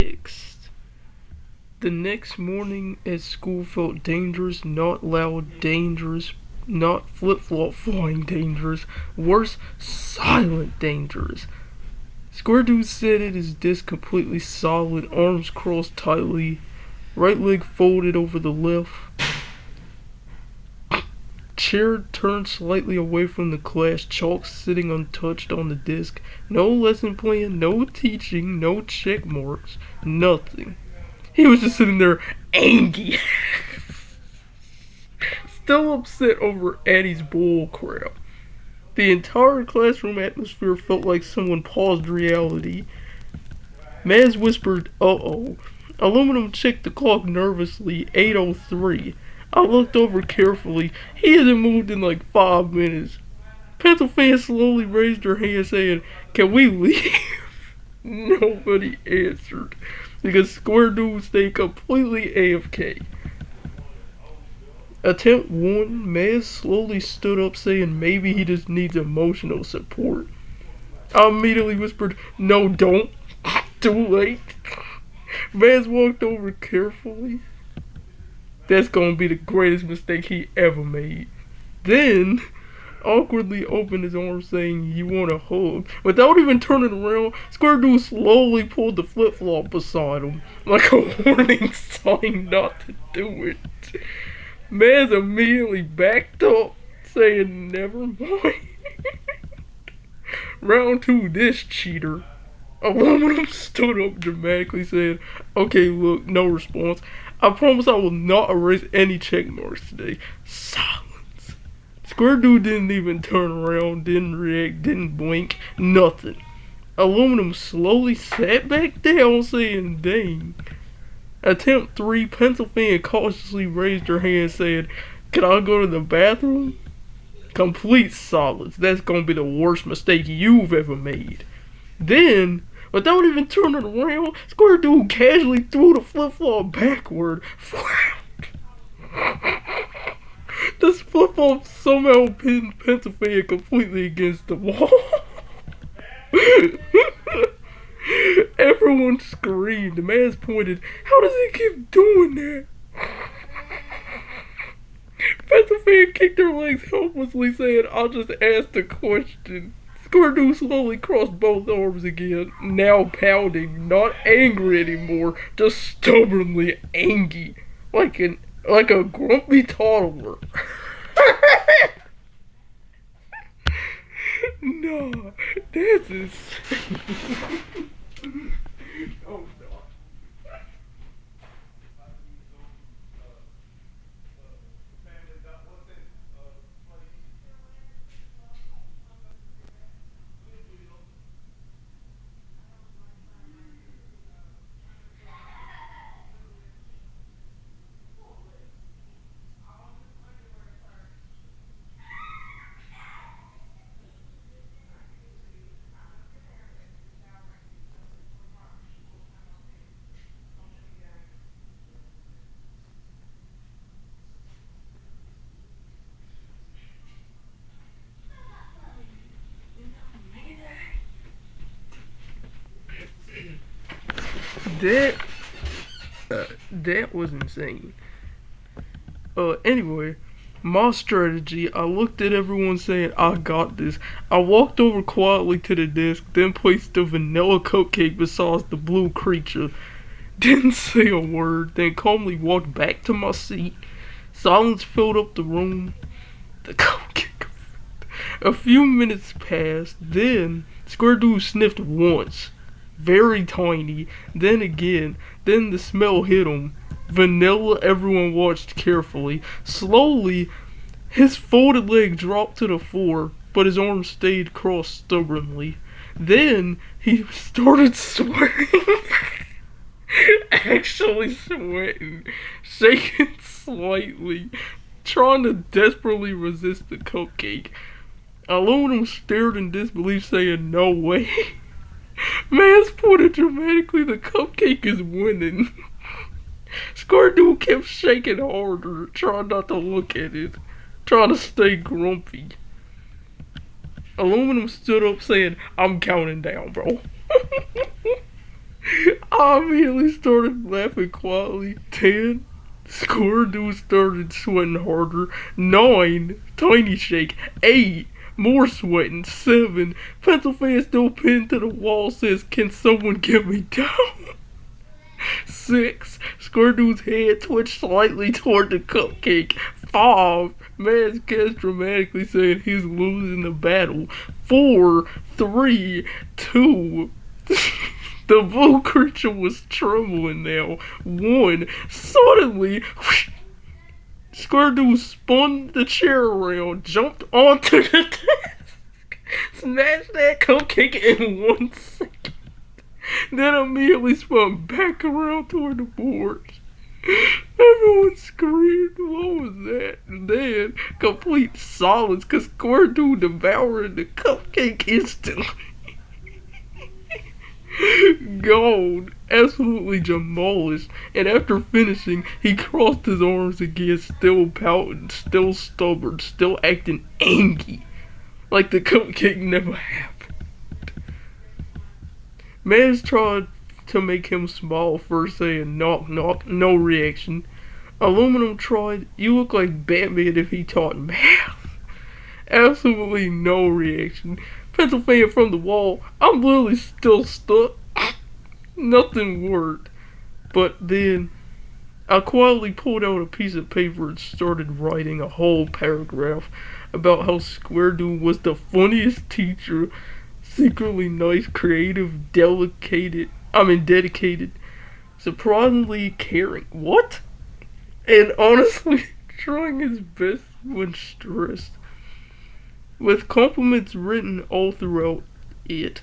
fixed. The next morning at school felt dangerous, not loud dangerous, not flip-flop flying dangerous, worse, silent dangerous. Square Dude sat at his desk completely solid, arms crossed tightly, right leg folded over the left. Chair turned slightly away from the class, chalk sitting untouched on the desk. No lesson plan, no teaching, no check marks, nothing. He was just sitting there, angry. Still upset over Addie's bull crap. The entire classroom atmosphere felt like someone paused reality. Maz whispered, "Uh-oh." Aluminum checked the clock nervously, 8:03. I looked over carefully. He hadn't moved in like 5 minutes. Pencil Fan slowly raised her hand saying, "Can we leave?" Nobody answered because Square Dude stayed completely AFK. Attempt 1, Maz slowly stood up saying maybe he just needs emotional support. I immediately whispered, "No, don't." Too late. Maz walked over carefully. That's gonna be the greatest mistake he ever made. Then, awkwardly opened his arms saying, "You want a hug?" Without even turning around, Square Dude slowly pulled the flip-flop beside him, like a warning sign not to do it. Maz immediately backed up, saying, "Never mind." Round 2, this cheater. Aluminum stood up dramatically, saying, "Okay, look, no response. I promise I will not erase any check marks today." Silence. Square Dude didn't even turn around, didn't react, didn't blink, nothing. Aluminum slowly sat back down, saying, "Dang." Attempt 3, Pencil Fan cautiously raised her hand, saying, "Can I go to the bathroom?" Complete silence. That's gonna be the worst mistake you've ever made. Then, without even turning around, Square Dude casually threw the flip-flop backward. This flip-flop somehow pinned Pencil Fan completely against the wall. Everyone screamed. The man pointed. "How does he keep doing that?" Pencil Fan kicked her legs helplessly, saying, "I'll just ask a question." Square Dude slowly crossed both arms again, now pounding, not angry anymore, just stubbornly angry, like a grumpy toddler. No, this is. Oh no. That that was insane. Anyway, my strategy, I looked at everyone saying, "I got this." I walked over quietly to the desk, then placed the vanilla cupcake beside the blue creature. Didn't say a word, then calmly walked back to my seat. Silence filled up the room. The cupcake. A few minutes passed, then Square Dude sniffed once. Very tiny, then again, then the smell hit him. Vanilla, everyone watched carefully. Slowly, his folded leg dropped to the floor, but his arms stayed crossed stubbornly. Then, he started sweating. Actually sweating, shaking slightly, trying to desperately resist the cupcake. Aluminum stared in disbelief, saying, "No way." Man's pointed dramatically, "The cupcake is winning." Square Dude kept shaking harder, trying not to look at it, trying to stay grumpy. Aluminum stood up saying, "I'm counting down, bro." I immediately started laughing quietly. 10. Square Dude started sweating harder. 9. Tiny shake. 8. More sweating. 7. Pencil fan still pinned to the wall says, "Can someone get me down?" 6. Square Dude's head twitched slightly toward the cupcake. 5. Man's guest dramatically saying he's losing the battle. 4. 3. 2. The blue creature was trembling now. 1. Suddenly, whoosh, Square Dude spun the chair around, jumped onto the desk, smashed that cupcake in 1 second, then immediately spun back around toward the board. Everyone screamed. What was that? And then complete silence because Square Dude devoured the cupcake instantly. Gone, absolutely demolished, and after finishing, he crossed his arms again, still pouting, still stubborn, still acting angry, like the cupcake never happened. Maz tried to make him smile, first saying knock knock, no reaction. Aluminum tried, "You look like Batman if he taught math." Absolutely no reaction. Pencil fan from the wall, "I'm literally still stuck." Nothing worked. But then I quietly pulled out a piece of paper and started writing a whole paragraph about how Square Dude was the funniest teacher, secretly nice, creative, dedicated, surprisingly caring. What? And honestly, trying his best when stressed. With compliments written all throughout it.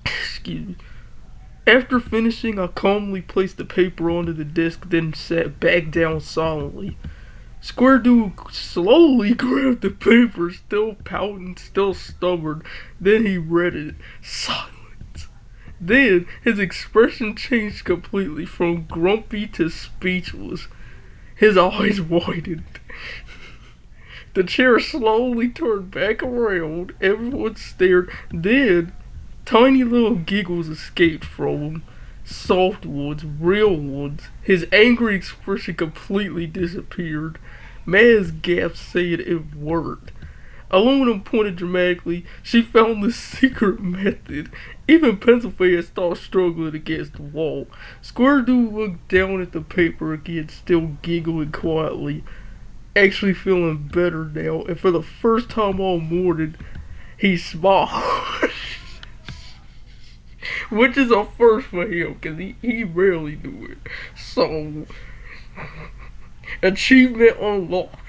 Excuse me. After finishing, I calmly placed the paper onto the desk, then sat back down silently. Square Dude slowly grabbed the paper, still pouting, still stubborn. Then he read it. Silence. Then his expression changed completely from grumpy to speechless. His eyes widened. The chair slowly turned back around. Everyone stared. Then, tiny little giggles escaped from him. Soft ones, real ones. His angry expression completely disappeared. Maz gasped, saying it worked. Aluminum pointed dramatically. She found the secret method. Even Pencil Fan stopped struggling against the wall. Square Dude looked down at the paper again, still giggling quietly. Actually feeling better now, and for the first time all morning, he smiled. Which is a first for him, because he rarely do it. So, achievement unlocked.